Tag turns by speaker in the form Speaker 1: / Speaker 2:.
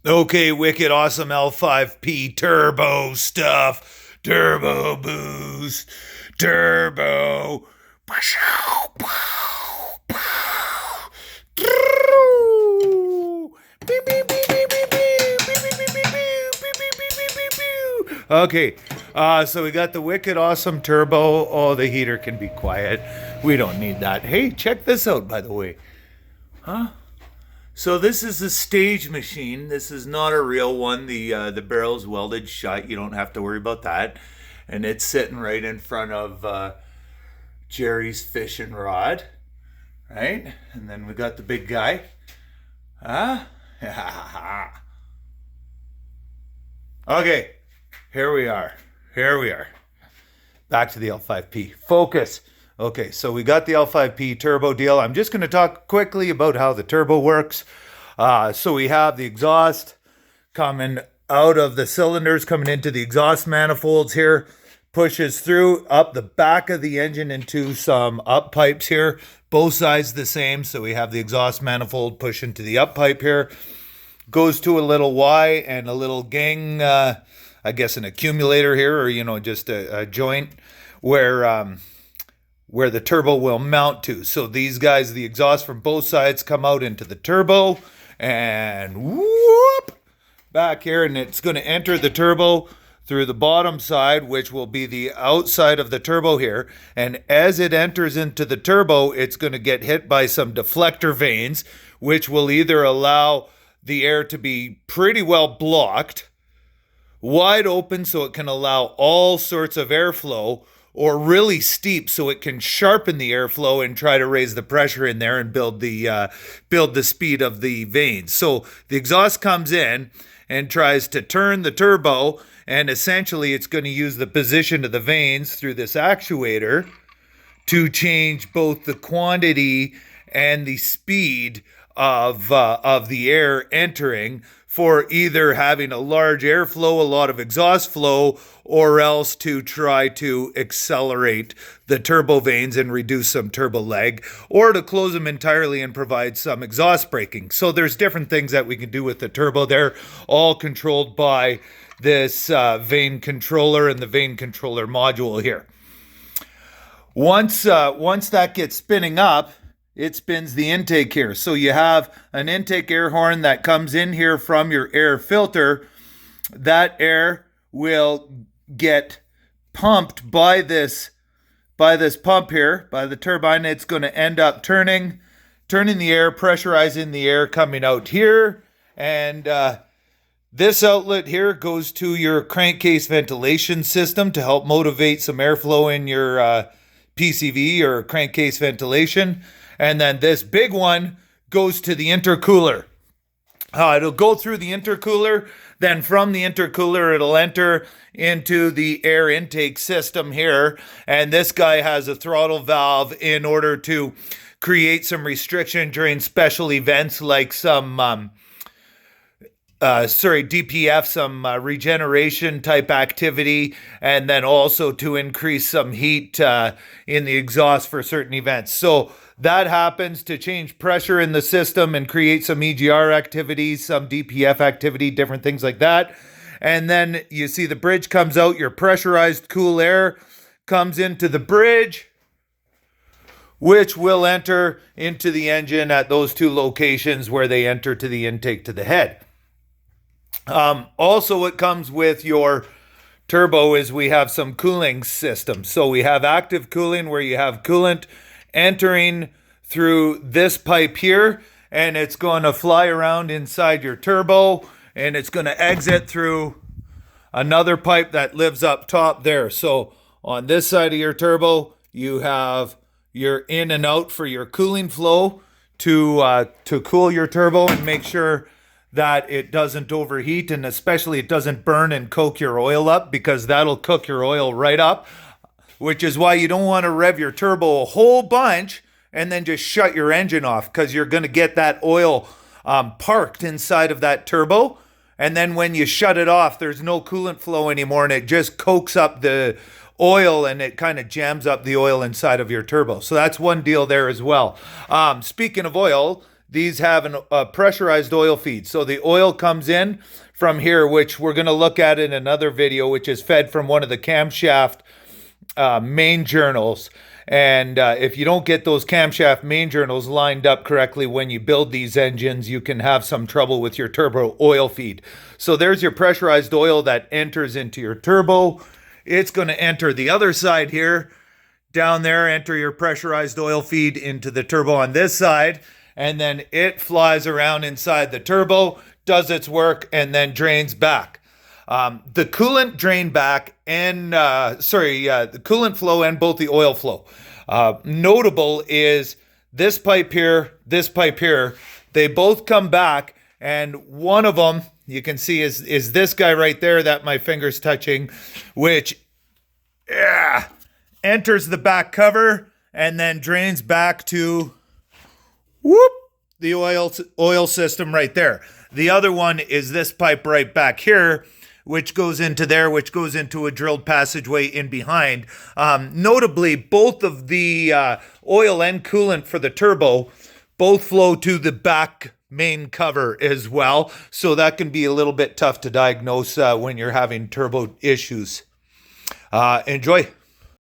Speaker 1: Okay, wicked awesome L5P turbo stuff. Turbo boost. Turbo. Okay, so we got the wicked awesome turbo. Oh, the heater can be quiet. We don't need that. Hey, check this out, by the way. So this is a stage machine. This is not a real one. The barrel's welded shut. You don't have to worry about that. And it's sitting right in front of Jerry's fishing rod, right? And then we got the big guy. Huh? Okay, here we are. Here we are. Back to the L5P. Focus. Okay, so we got the L5P turbo deal. I'm just going to talk quickly about how the turbo works. So we have the exhaust coming out of the cylinders, coming into the exhaust manifolds here, pushes through up the back of the engine into some up pipes here. Both sides the same. So we have the exhaust manifold push into the up pipe here. Goes to a little Y and a little gang, I guess an accumulator here, or just a joint where the turbo will mount to. So these guys, the exhaust from both sides come out into the turbo and whoop back here, and it's going to enter the turbo through the bottom side, which will be the outside of the turbo here. And as it enters into the turbo, it's going to get hit by some deflector vanes, which will either allow the air to be pretty well blocked, wide open so it can allow all sorts of airflow, or really steep so it can sharpen the airflow and try to raise the pressure in there and build the speed of the vanes. So the exhaust comes in and tries to turn the turbo, and essentially it's going to use the position of the vanes through this actuator to change both the quantity and the speed of the air entering, for either having a large airflow, a lot of exhaust flow, or else to try to accelerate the turbo vanes and reduce some turbo lag, or to close them entirely and provide some exhaust braking. So there's different things that we can do with the turbo. They're all controlled by this vane controller and the vane controller module here. Once that gets spinning up, it spins the intake here. So you have an intake air horn that comes in here from your air filter. That air will get pumped by this pump here, by the turbine. It's going to end up turning the air, pressurizing the air coming out here. And this outlet here goes to your crankcase ventilation system to help motivate some airflow in your PCV or crankcase ventilation. And then this big one goes to the intercooler. It'll go through the intercooler. Then from the intercooler, it'll enter into the air intake system here. And this guy has a throttle valve in order to create some restriction during special events like some DPF, some regeneration type activity, and then also to increase some heat in the exhaust for certain events. So that happens to change pressure in the system and create some EGR activities, some DPF activity, different things like that. And then you see the bridge comes out, your pressurized cool air comes into the bridge, which will enter into the engine at those two locations where they enter to the intake to the head. Also, what comes with your turbo is we have some cooling systems. So we have active cooling, where you have coolant entering through this pipe here, and it's going to fly around inside your turbo, and it's going to exit through another pipe that lives up top there. So on this side of your turbo, you have your in and out for your cooling flow to cool your turbo and make sure that it doesn't overheat, and especially it doesn't burn and coke your oil up, because that'll cook your oil right up, which is why you don't want to rev your turbo a whole bunch and then just shut your engine off, because you're going to get that oil parked inside of that turbo. And then when you shut it off, there's no coolant flow anymore, and it just cokes up the oil, and it kind of jams up the oil inside of your turbo. So that's one deal there as well. Speaking of oil, these have a pressurized oil feed. So the oil comes in from here, which we're going to look at in another video, which is fed from one of the camshaft main journals. And if you don't get those camshaft main journals lined up correctly when you build these engines, you can have some trouble with your turbo oil feed. So there's your pressurized oil that enters into your turbo. It's going to enter the other side here. Down there, enter your pressurized oil feed into the turbo on this side. And then it flies around inside the turbo, does its work, and then drains back. The coolant drain back and, the coolant flow and both the oil flow. Notable is this pipe here, they both come back, and one of them, you can see, is this guy right there that my finger's touching, which enters the back cover and then drains back to the oil system right there. The other one is this pipe right back here, which goes into there, which goes into a drilled passageway in behind. Notably, both of the oil and coolant for the turbo both flow to the back main cover as well. So that can be a little bit tough to diagnose when you're having turbo issues. Enjoy.